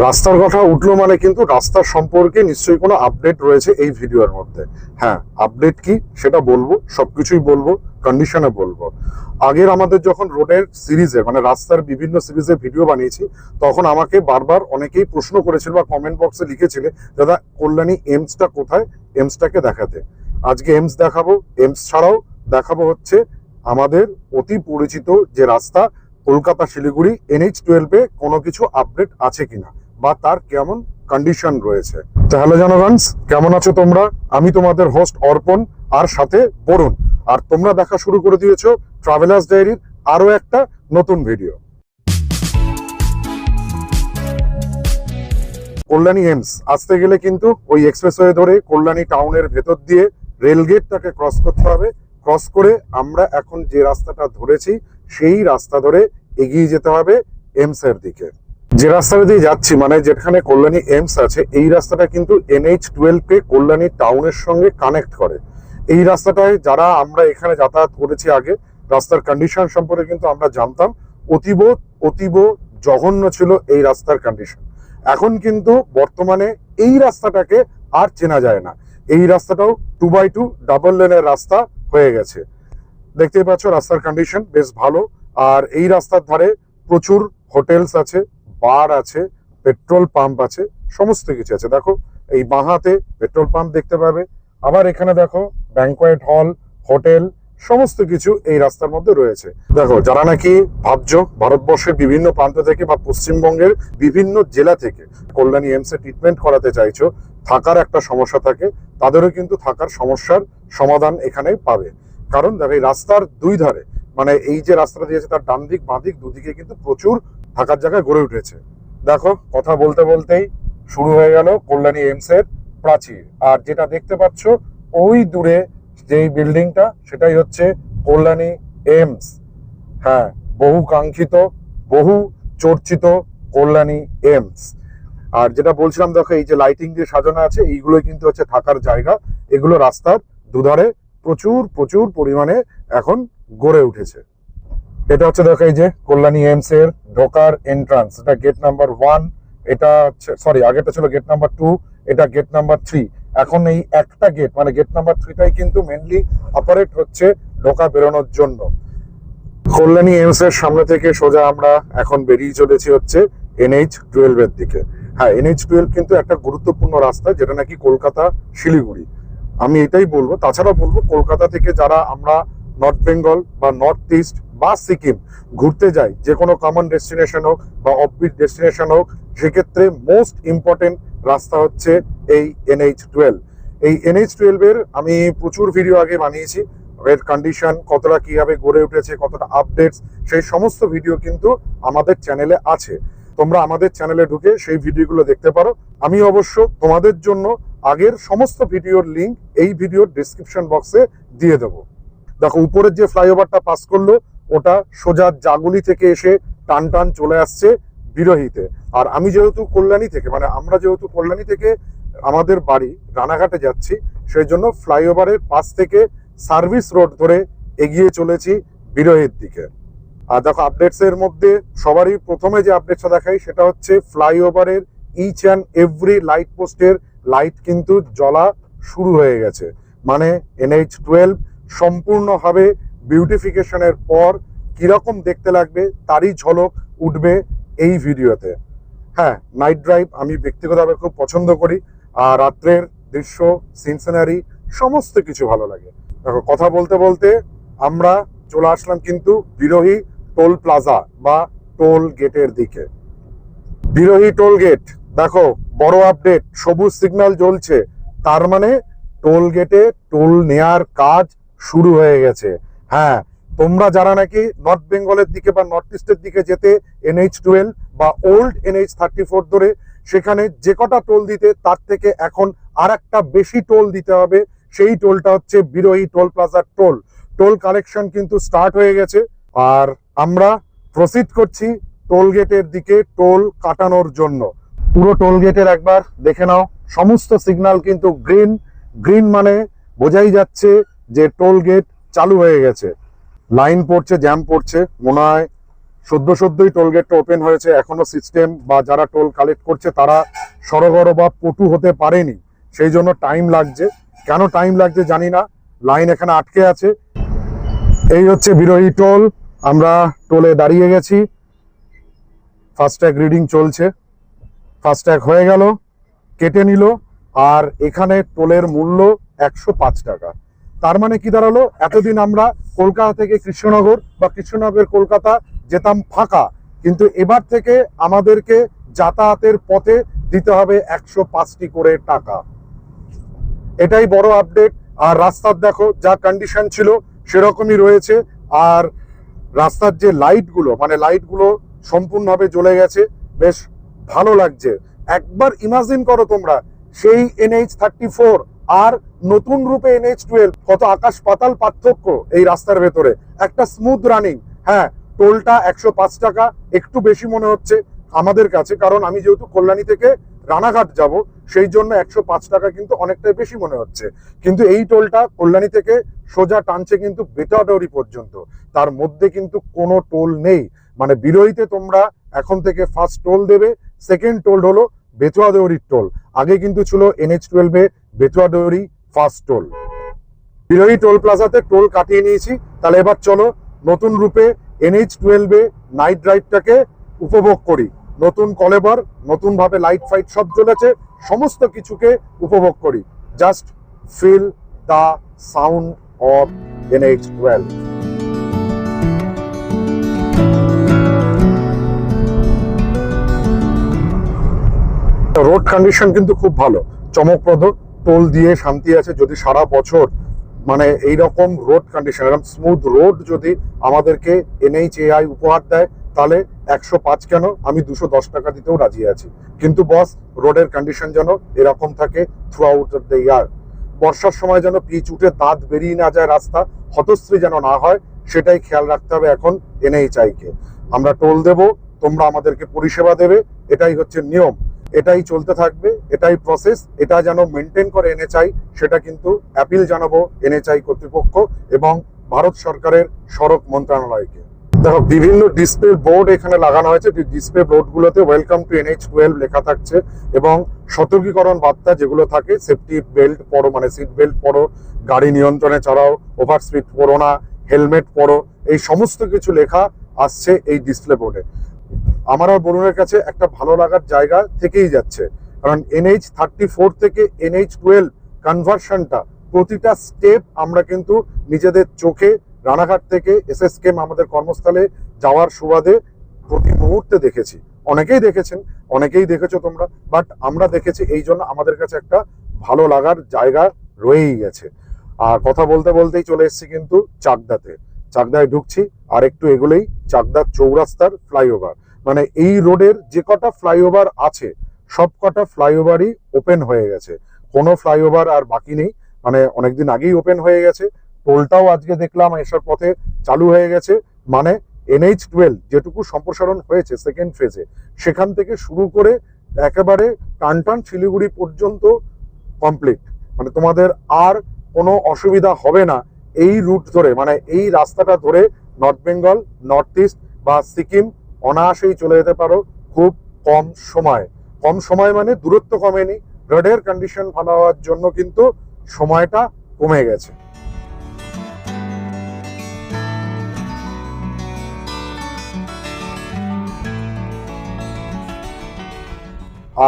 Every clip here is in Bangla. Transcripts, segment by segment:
রাস্তার কথা উঠলো মানে কিন্তু রাস্তার সম্পর্কে নিশ্চয়ই কোনো আপডেট রয়েছে এই ভিডিওর মধ্যে। হ্যাঁ, আপডেট কি সেটা বলবো, সবকিছুই বলবো, কন্ডিশনে বলবো। আগের আমাদের যখন রোডের সিরিজে মানে রাস্তার বিভিন্ন সিরিজে ভিডিও বানিয়েছি, তখন আমাকে বারবার অনেকেই প্রশ্ন করেছিল বা কমেন্ট বক্সে লিখেছিলে, দাদা কল্যাণী এমসটা কোথায়, এমসটাকে দেখাতে। আজকে এমস দেখাবো। এমস ছাড়াও দেখাবো হচ্ছে আমাদের অতি পরিচিত যে রাস্তা কলকাতা শিলিগুড়ি NH-12 এ কোনো কিছু আপডেট আছে কিনা বা তার কেমন কন্ডিশন রয়েছে। তো হ্যালো জনগণস, কেমন আছো তোমরা? আমি তোমাদের হোস্ট অর্পণ, আর সাথে বরুণ। আর তোমরা দেখা শুরু করে দিয়েছো ট্রাভেলার্স ডায়েরির আরো একটা নতুন ভিডিও। কল্যাণী এমস আসতে গেলে কিন্তু ওই এক্সপ্রেসওয়ে ধরে কল্যাণী টাউনের ভেতর দিয়ে রেলগেটটাকে ক্রস করতে হবে। ক্রস করে আমরা এখন যে রাস্তাটা ধরেছি সেই রাস্তা ধরে এগিয়ে যেতে হবে এমস এর দিকে। যে রাস্তাটা দিয়ে যাচ্ছি মানে যেখানে কল্যাণী এমস আছে, এই রাস্তাটা কিন্তু NH-12 কে কল্যাণী টাউনের সঙ্গে কানেক্ট করে। এই রাস্তাটায় যারা আমরা এখানে যাতায়াত করেছি আগে, রাস্তার কন্ডিশন সম্পর্কে কিন্তু আমরা জানতাম। অতীব অতীব জঘন্য ছিল এই রাস্তার কন্ডিশন। এখন কিন্তু বর্তমানে এই রাস্তাটাকে আর চেনা যায় না। এই রাস্তাটাও 2x2 ডাবল লেনের রাস্তা হয়ে গেছে। দেখতেই পাচ্ছ রাস্তার কন্ডিশন বেশ ভালো। আর এই রাস্তার ধারে প্রচুর হোটেলস আছে, বার আছে, পেট্রোল পাম্প আছে, সমস্ত কিছু আছে। দেখো এই বাঁহাতে পেট্রোল পাম্প দেখতে পাবে, আবার এখানে দেখো ব্যাংকোয়েট হল, হোটেল, সমস্ত কিছু এই রাস্তার মধ্যে রয়েছে। দেখো যারা নাকি ভাবছো ভারতবর্ষের বিভিন্ন প্রান্ত থেকে বা পশ্চিমবঙ্গের বিভিন্ন জেলা থেকে কল্যাণী এমসে ট্রিটমেন্ট করাতে চাইছো, থাকার একটা সমস্যা থাকে, তাদেরও কিন্তু থাকার সমস্যার সমাধান এখানে পাবে। কারণ দেখো এই রাস্তার দুই ধারে মানে এই যে রাস্তাটা দিয়েছে তার ডান দিক বাঁ দিক দুদিকে কিন্তু প্রচুর থাকার জায়গায় গড়ে উঠেছে। দেখো কথা বলতে বলতেই শুরু হয়ে গেল কল্যাণী এমস এর প্রাচীর। আর যেটা দেখতে পাচ্ছ ওই দূরে যেই বিল্ডিংটা, সেটাই হচ্ছে কল্যাণী এমস। হ্যাঁ, বহু কাঙ্ক্ষিত, বহু চর্চিত কল্যাণী এমস। আর যেটা বলছিলাম দেখো এই যে লাইটিং দিয়ে সাজানো আছে, এইগুলো কিন্তু হচ্ছে থাকার জায়গা। এগুলো রাস্তার দুধারে প্রচুর প্রচুর পরিমাণে এখন গড়ে উঠেছে। এটা হচ্ছে দেখো এই যে কল্যাণী এমস এর ঢোকার এন্ট্রান্স। এটা গেট নাম্বার 1, এটা সরি আগেটা ছিল গেট নাম্বার 2, এটা গেট নাম্বার 3। এখন এই একটা গেট মানে গেট নাম্বার 3টাই কিন্তু মেনলি অপারেট হচ্ছে ঢোকা বেরোনোর জন্য। কল্যাণী এমস এর সামনে থেকে সোজা আমরা এখন বেরিয়ে চলেছি হচ্ছে NH-12 এর দিকে। হ্যাঁ, NH-12 কিন্তু একটা গুরুত্বপূর্ণ রাস্তা, যেটা নাকি কলকাতা শিলিগুড়ি। আমি এটাই বলবো। তাছাড়া বলবো কলকাতা থেকে যারা আমরা নর্থ বেঙ্গল বা নর্থ ইস্ট বা সিকিম ঘুরতে যাই, যে কোনো কমন ডেস্টিনেশন হোক বা অফবিট ডেস্টিনেশন হোক, সেক্ষেত্রে মোস্ট ইম্পর্টেন্ট রাস্তা হচ্ছে এই NH-12। এই NH-12 এর আমি প্রচুর ভিডিও আগে বানিয়েছি। এর কন্ডিশন কতটা কিভাবে গড়ে উঠেছে, কতটা আপডেটস, সেই সমস্ত ভিডিও কিন্তু আমাদের চ্যানেলে আছে। তোমরা আমাদের চ্যানেলে ঢুকে সেই ভিডিওগুলো দেখতে পারো। আমি অবশ্য তোমাদের জন্য আগের সমস্ত ভিডিওর লিঙ্ক এই ভিডিওর ডেসক্রিপশন বক্সে দিয়ে দেবো। দেখো উপরের যে ফ্লাইওভারটা পাস করলো ওটা সোজা জাগুলি থেকে এসে টান টান চলে আসছে বিরোহিতে। আর আমি যেহেতু কল্যাণী থেকে মানে আমরা যেহেতু কল্যাণী থেকে আমাদের বাড়ি রানাঘাটে যাচ্ছি, সেই জন্য ফ্লাইওভারের পাশ থেকে সার্ভিস রোড ধরে এগিয়ে চলেছি বিরোহির দিকে। আর দেখো আপডেটস এর মধ্যে সবারই প্রথমে যে আপডেটটা দেখাই সেটা হচ্ছে ফ্লাইওভারের ইচ অ্যান্ড এভরি লাইট পোস্টের লাইট কিন্তু জ্বলা শুরু হয়ে গেছে। মানে NH-12 সম্পূর্ণভাবে বিউটিফিকেশনের পর কিরকম দেখতে লাগবে তারই ঝলক উঠবে এই ভিডিওতে। হ্যাঁ, নাইট ড্রাইভ আমি ব্যক্তিগতভাবে খুব পছন্দ করি। আর রাত্রের দৃশ্য, সিনসিনারি, সমস্ত কিছু ভালো লাগে। দেখো কথা বলতে বলতে আমরা চলে আসলাম কিন্তু বিরোহী টোল প্লাজা বা টোল গেটের দিকে। বিরোহী টোল গেট দেখো বড় আপডেট, সবুজ সিগন্যাল জ্বলছে, তার মানে টোল গেটে টোল নেয়ার কাজ শুরু হয়ে গেছে। হ্যাঁ, তোমরা যারা নাকি নর্থ বেঙ্গলের দিকে বা নর্থ ইস্টের দিকে যেতে NH-12 বা ওল্ড NH-34 ধরে, সেখানে যে কটা টোল দিতে তার থেকে এখন আর একটা বেশি টোল দিতে হবে। সেই টোলটা হচ্ছে বিরোহী টোল প্লাজার টোল। টোল কালেকশন কিন্তু স্টার্ট হয়ে গেছে। আর আমরা প্রসিড করছি টোল গেটের দিকে টোল কাটানোর জন্য। পুরো টোল গেটের একবার দেখে নাও, সমস্ত সিগন্যাল কিন্তু গ্রিন। গ্রিন মানে বোঝাই যাচ্ছে যে টোল গেট চালু হয়ে গেছে। লাইন পড়ছে, জ্যাম পড়ছে, মনে হয় সদ্যই টোল গেটটা ওপেন হয়েছে, এখনো সিস্টেম বা যারা টোল কালেক্ট করছে তারা সরগর বা পটু হতে পারেনি, সেই জন্য টাইম লাগছে। কেন টাইম লাগছে জানি না, লাইন এখানে আটকে আছে। এই হচ্ছে বিরোহী টোল, আমরা টোলে দাঁড়িয়ে গেছি, ফাস্ট্যাগ রিডিং চলছে, ফাস্ট্যাগ হয়ে গেল, কেটে নিল, আর এখানে টোলের মূল্য 105 টাকা। তার মানে কি দাঁড়ালো, এতদিন আমরা কলকাতা থেকে কৃষ্ণনগর বা কৃষ্ণনগর কলকাতা যেতাম ফাঁকা, কিন্তু এবার থেকে আমাদেরকে যাতায়াতের পথে দিতে হবে 105টি করে টাকা। এটাই বড় আপডেট। আর রাস্তার দেখো যা কন্ডিশন ছিল সেরকমই রয়েছে, আর রাস্তার যে লাইটগুলো, মানে লাইটগুলো সম্পূর্ণভাবে জ্বলে গেছে, বেশ ভালো লাগছে। একবার ইমাজিন করো তোমরা, সেই NH-34 আর নতুন রূপে NH-12, কত আকাশ পাতাল পার্থক্য এই রাস্তার ভেতরে। একটা স্মুথ রানিং, হ্যাঁ টোলটা 105 টাকা একটু বেশি মনে হচ্ছে আমাদের কাছে, কারণ আমি যেহেতু কল্যাণী থেকে রানাঘাট যাব, সেই জন্য 105 টাকা কিন্তু অনেকটাই বেশি মনে হচ্ছে। কিন্তু এই টোলটা কল্যাণী থেকে সোজা টানছে কিন্তু বেতাডৌরি পর্যন্ত, তার মধ্যে কিন্তু কোনো টোল নেই। মানে বিরোহীতে তোমরা এখন থেকে ফার্স্ট টোল দেবে, সেকেন্ড টোল হলো বেতুয়াদেউরির টোল। আগে কিন্তু ছিল NH-12 এ বেতুয়াদেউরি ফার্স্ট টোল। বিরোহী টোল প্লাজাতে টোল কাটিয়ে নিয়েছি, তাহলে এবার চলো নতুন রূপে NH-12 এ নাইট ড্রাইভটাকে উপভোগ করি। নতুন কলেবার, নতুন ভাবে লাইট ফাইট সব জ্বলেছে, সমস্ত কিছুকে উপভোগ করি। Just feel the sound of NH-12। Road condition কিন্তু খুব ভালো, চমকপ্রদ, টোল দিয়ে শান্তি আছে। যদি সারা বছর মানে এইরকম রোড কন্ডিশন, এরকম স্মুথ রোড যদি আমাদেরকে NHAI উপহার দেয়, তাহলে 105 কেন, আমি 210 টাকা দিতেও রাজি আছি। কিন্তু বস, রোডের কন্ডিশন যেন এরকম থাকে through out of the year. বর্ষার সময় যেন পিচ উঠে দাঁত বেরিয়ে না যায়, রাস্তা হতশ্রী যেন না হয়, সেটাই খেয়াল রাখতে হবে এখন NHAI কে। আমরা টোল দেব, তোমরা আমাদেরকে পরিষেবা দেবে, এটাই হচ্ছে নিয়ম, এটাই চলতে থাকবে, এটাই প্রসেস। এটা যেন মেনটেন করে NHAI, সেটা কিন্তু অ্যাপিল জানাবো NHAI কর্তৃপক্ষ এবং ভারত সরকারের সড়ক মন্ত্রণালয়কে। দেখো বিভিন্ন ডিসপ্লে বোর্ড এখানে লাগানো হয়েছে, ডিসপ্লে বোর্ড গুলোতে ওয়েলকাম টু NH-12 লেখা থাকছে, এবং সতর্কীকরণ বার্তা যেগুলো থাকে, সেফটি বেল্ট পরো, মানে সিট বেল্ট পরো, গাড়ি নিয়ন্ত্রণে চালাও, ওভার স্পিড পরো না, হেলমেট পরো, এই সমস্ত কিছু লেখা আসছে এই ডিসপ্লে বোর্ডে। আমার আর বরুণের কাছে একটা ভালো লাগার জায়গা থেকেই যাচ্ছে, কারণ NH-34 থেকে NH-12 কনভার্সনটা, প্রতিটা স্টেপ আমরা কিন্তু নিজেদের চোখে রানাঘাট থেকে SSK আমাদের কর্মস্থলে যাওয়ার সুবাদে প্রতি মুহূর্তে দেখেছি। অনেকেই দেখেছেন, অনেকেই দেখেছো তোমরা, বাট আমরা দেখেছি, এই জন্য আমাদের কাছে একটা ভালো লাগার জায়গা রয়েই গেছে। আর কথা বলতে বলতেই চলে এসেছি কিন্তু চাকদাতে। চাকদায় ঢুকছি, আর একটু এগুলোই চাকদার চৌরাস্তার ফ্লাইওভার। মানে এই রোডের যে কটা ফ্লাইওভার আছে, সব কটা ফ্লাইওভারই ওপেন হয়ে গেছে, কোনো ফ্লাইওভার আর বাকি নেই। মানে অনেকদিন আগেই ওপেন হয়ে গেছে। টোলটাও আজকে দেখলাম এসব পথে চালু হয়ে গেছে। মানে NH-12 যেটুকু সম্প্রসারণ হয়েছে সেকেন্ড ফেজে, সেখান থেকে শুরু করে একেবারে টানটান শিলিগুড়ি পর্যন্ত কমপ্লিট। মানে তোমাদের আর কোনো অসুবিধা হবে না এই রুট ধরে, মানে এই রাস্তাটা ধরে নর্থ বেঙ্গল, নর্থ ইস্ট বা সিকিম অনায়াসেই চলে যেতে পারো খুব কম সময়। কম সময় মানে দূরত্ব কমেনি, রোডের কন্ডিশন ভালো হওয়ার জন্য কিন্তু সময়টা কমে গেছে।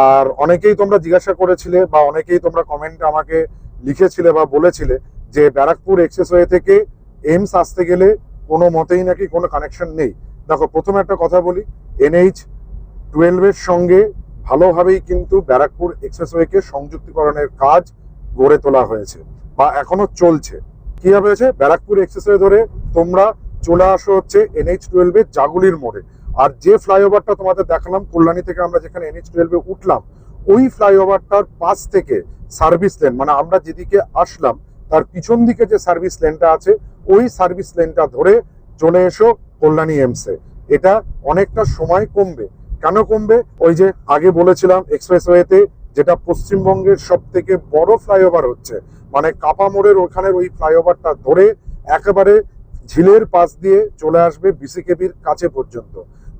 আর অনেকেই তোমরা জিজ্ঞাসা করেছিলে বা অনেকেই তোমরা কমেন্টে আমাকে লিখেছিলে বা বলেছিলে যে ব্যারাকপুর এক্সপ্রেসওয়ে থেকে এইমস আসতে গেলে কোনো মতেই নাকি কোনো কানেকশন নেই। দেখো, প্রথমে একটা কথা বলি, NH-12 এর সঙ্গে ভালোভাবেই কিন্তু ব্যারাকপুর এক্সপ্রেসওয়েকে সংযুক্তিকরণের কাজ গড়ে তোলা হয়েছে বা এখনো চলছে। কি হয়েছে, ব্যারাকপুর এক্সপ্রেসওয়ে ধরে তোমরা চলে আসো হচ্ছে NH-12 এর জাগুলির মোড়ে। আর যে ফ্লাইওভারটা তোমাদের দেখালাম কল্যাণী থেকে আমরা যেখানে NH-12 এ উঠলাম, ওই ফ্লাইওভারটার পাশ থেকে সার্ভিস লেন, মানে আমরা যেদিকে আসলাম তার পিছন দিকে যে সার্ভিস লেনটা আছে, ওই সার্ভিস লেনটা ধরে চলে এসো কল্যাণী এমসে। এটা অনেকটা সময় কমবে। কেন কমবে? ওই যে আগে বলেছিলাম, এক্সপ্রেসওয়েতে যেটা পশ্চিমবঙ্গের সব থেকে বড় ফ্লাইওভার হচ্ছে, মানে কাপা মোড়ের ওখানের ওই ফ্লাইওভারটা ধরে একেবারে ঝিলের পাশ দিয়ে চলে আসবে বিসিকেবির কাছে পর্যন্ত।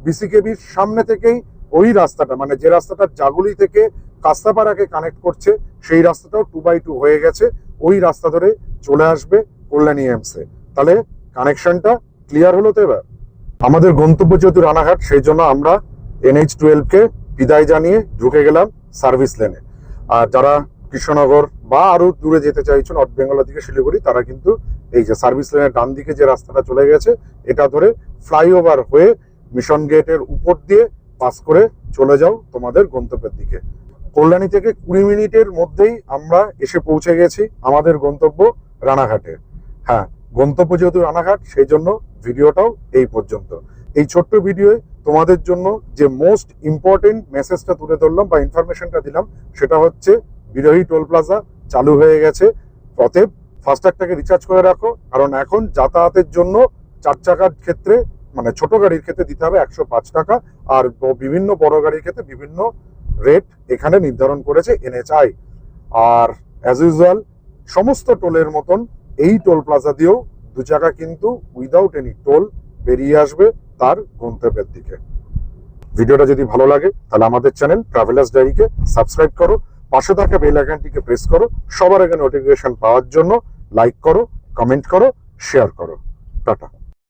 বিসিকেবির সামনে থেকেই ওই রাস্তাটা, মানে যে রাস্তাটা জাগুলি থেকে কাস্তাপাড়াকে কানেক্ট করছে, সেই রাস্তাটাও 2x2 হয়ে গেছে। ওই রাস্তা ধরে চলে আসবে কল্যাণী এমসে। তাহলে কানেকশনটা ক্লিয়ার হলো তো এবার? আমাদের গন্তব্য যেহেতু রানাঘাট, সেই জন্য আমরা NH-12 কে বিদায় জানিয়ে ঢুকে গেলাম সার্ভিস লেনে। আর যারা কৃষ্ণনগর বা আরো দূরে যেতে চাইছো, নর্থ বেঙ্গলের দিকে শিলিগুড়ি, তারা কিন্তু এই যে সার্ভিস লেনের ডান দিকে যে রাস্তাটা চলে গেছে, এটা ধরে ফ্লাইওভার হয়ে মিশন গেটের উপর দিয়ে পাস করে চলে যাও তোমাদের গন্তব্যের দিকে। কল্যাণী থেকে 20 মিনিটের মধ্যেই আমরা এসে পৌঁছে গেছি আমাদের গন্তব্য রানাঘাটে। হ্যাঁ, গন্তব্য যেহেতু রানাঘাট, সেই জন্য ভিডিওটাও এই পর্যন্ত। এই ছোট্ট ভিডিওয়ে তোমাদের জন্য যে মোস্ট ইম্পর্টেন্ট মেসেজটা তুলে ধরলাম বা ইনফরমেশনটা দিলাম, সেটা হচ্ছে বিরোহী টোল প্লাজা চালু হয়ে গেছে। অতএব ফাস্ট্যাগটাকে রিচার্জ করে রাখো, কারণ এখন যাতায়াতের জন্য 4 চাকার ক্ষেত্রে, মানে ছোট গাড়ির ক্ষেত্রে দিতে হবে 105 টাকা, আর বিভিন্ন বড় গাড়ির ক্ষেত্রে বিভিন্ন রেট এখানে নির্ধারণ করেছে NHI। আর অ্যাজ ইউজুয়াল সমস্ত টোলের মতন এই টোল প্লাজা দিয়েও 2 চাকা কিন্তু উইদাউট এনি টোল বেরিয়ে আসবে তার গন্তব্যের দিকে। ভিডিওটা যদি ভালো লাগে তাহলে আমাদের চ্যানেল ট্রাভেলার্স ডায়েরিকে সাবস্ক্রাইব করো, পাশে থাকা বেল আইকনটিকে প্রেস করো, সবার আগে নোটিফিকেশন পাওয়ার জন্য লাইক করো, কমেন্ট করো, শেয়ার করো। টাটা।